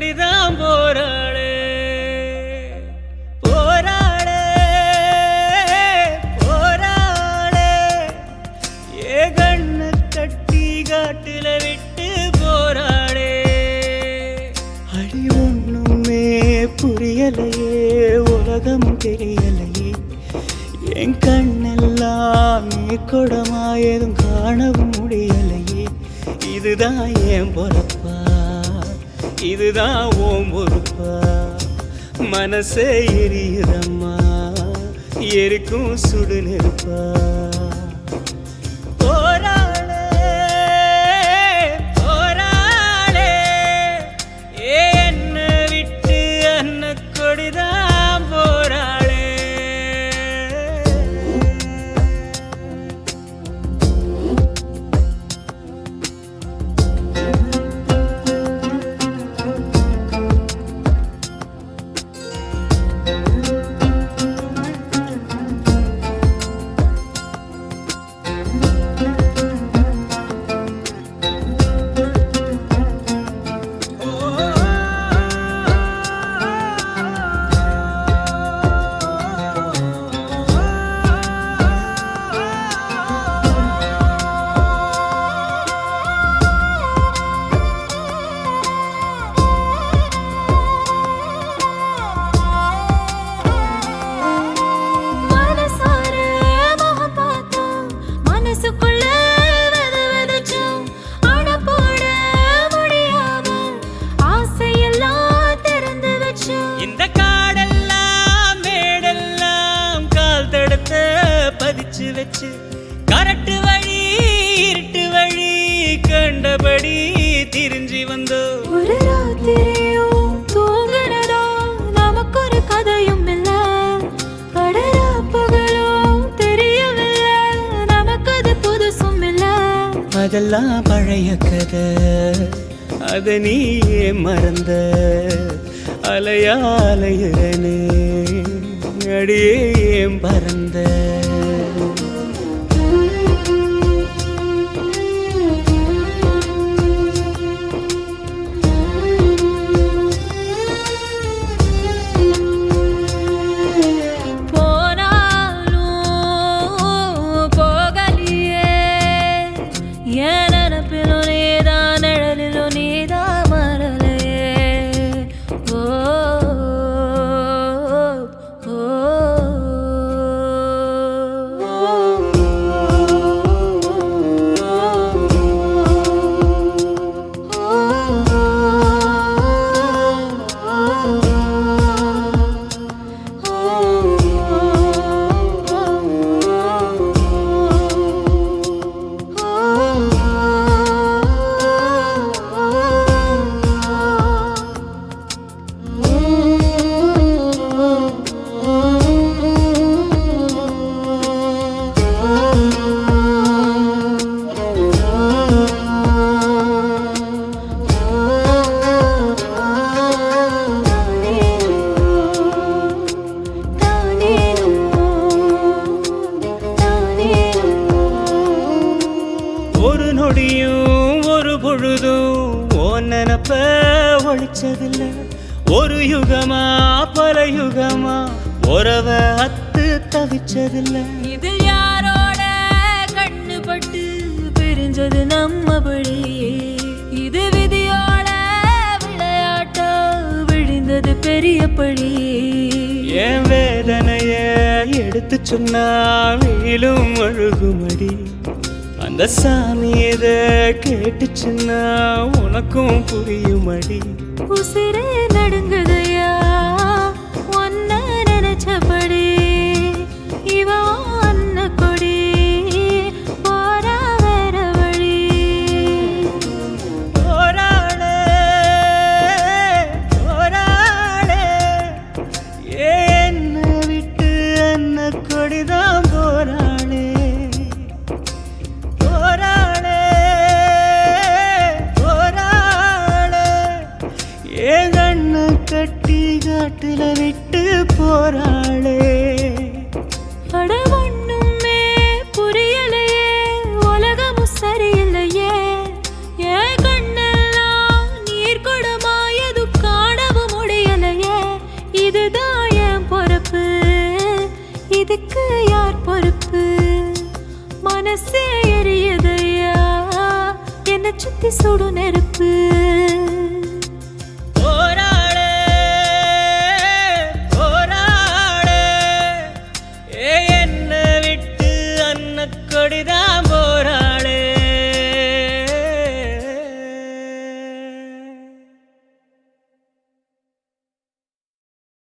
கொடிதான் போராளே போராளே போராளே ஏ கண்ண கட்டி காட்டுல விட்டு போராளே அடி ஒண்ணுமே புரியலையே உலகம் தெரியலையே என் கண்ணெல்லாம் நீ கொடமா எதுவும் காணவும் முடியலையே இதுதான் என் பொறுப்பா இதுதான் ஓம் பொறுப்பா மனசே எரியுதம்மா எரிக்கும் சுடு நெருப்பா போராளே போராளே என்ன விட்டு அன்ன கொடிதான் போராளே இந்த காடெல்லாம் மேடெல்லாம் கால் தடத்த பதிச்சு வச்சு கரட்டு வழி இருட்டு வழி கண்டபடி திரிஞ்சி வந்தோ ஒரு ராத்திரியும் தூங்குறதோ நமக்கு ஒரு கதையும் இல்ல படரா பகலும் தெரியவில்லை நமக்கு அது புதுசும் இல்ல அதெல்லாம் பழைய கதை அத நீ மறந்த அலையா அலையுறனே அடியே ஏன் பறந்த ஒரு நொடியும் ஒரு பொழுதும் ஓ நினப்ப ஒழிச்சதில்ல ஒரு யுகமா பல யுகமா உறவ அத்து தவிச்சதில்ல இது யாரோட கண்ணு பட்டு பிரிஞ்சது நம்மபடி இது விதியோட விளையாட்டா விழுந்தது பெரியபடி என் வேதனைய எடுத்து சொன்னா வெயிலும் அழுகுமடி அந்த சாமி எத கேட்டுச்சுன்னா உனக்கும் புரியுமடி உசிரே நடுங்குதையா ஒன்ன நினைச்சபடி இவ அன்ன கொடி போரா வேற வழி போராளே போராளே என்ன விட்டு அன்ன கொடிதான் போராளே போராளே போராளே ஏன் கண்ண கட்டி காட்டுல விட்டு போராளே அட ஒண்ணுமே புரியலையே உலகமும் சரியில்லையே ஏன் கண்ணெல்லாம் நீர் கொடமாயது சுடு நெருப்பு. போராளே போராளே, என்ன விட்டு அன்ன கொடிதான்